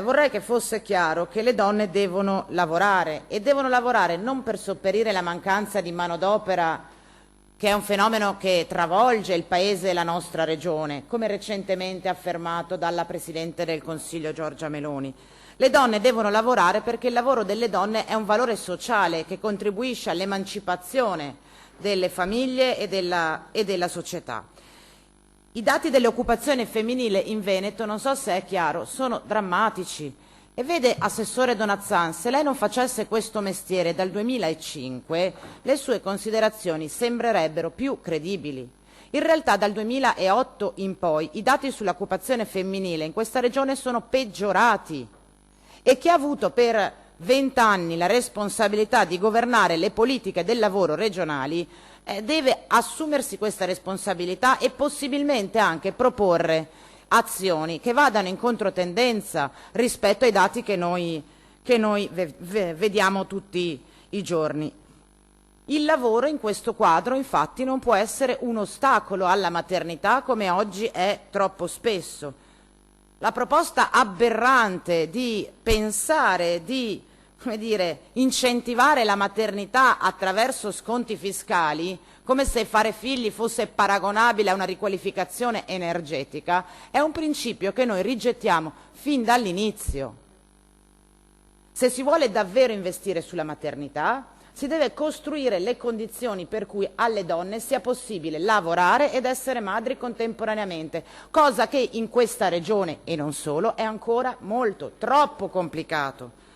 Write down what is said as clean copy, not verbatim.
Vorrei che fosse chiaro che le donne devono lavorare e devono lavorare non per sopperire la mancanza di manodopera, che è un fenomeno che travolge il Paese e la nostra regione, come recentemente affermato dalla Presidente del Consiglio Giorgia Meloni. Le donne devono lavorare perché il lavoro delle donne è un valore sociale che contribuisce all'emancipazione delle famiglie e della società. I dati dell'occupazione femminile in Veneto, non so se è chiaro, sono drammatici. E vede, Assessore Donazzan, se lei non facesse questo mestiere dal 2005, le sue considerazioni sembrerebbero più credibili. In realtà dal 2008 in poi i dati sull'occupazione femminile in questa regione sono peggiorati e chi ha avuto per 20 anni la responsabilità di governare le politiche del lavoro regionali deve assumersi questa responsabilità e possibilmente anche proporre azioni che vadano in controtendenza rispetto ai dati che noi vediamo tutti i giorni. Il lavoro in questo quadro infatti non può essere un ostacolo alla maternità come oggi è troppo spesso. La proposta aberrante di pensare di incentivare la maternità attraverso sconti fiscali, come se fare figli fosse paragonabile a una riqualificazione energetica, è un principio che noi rigettiamo fin dall'inizio. Se si vuole davvero investire sulla maternità, si deve costruire le condizioni per cui alle donne sia possibile lavorare ed essere madri contemporaneamente, cosa che in questa regione, e non solo, è ancora molto, troppo complicato.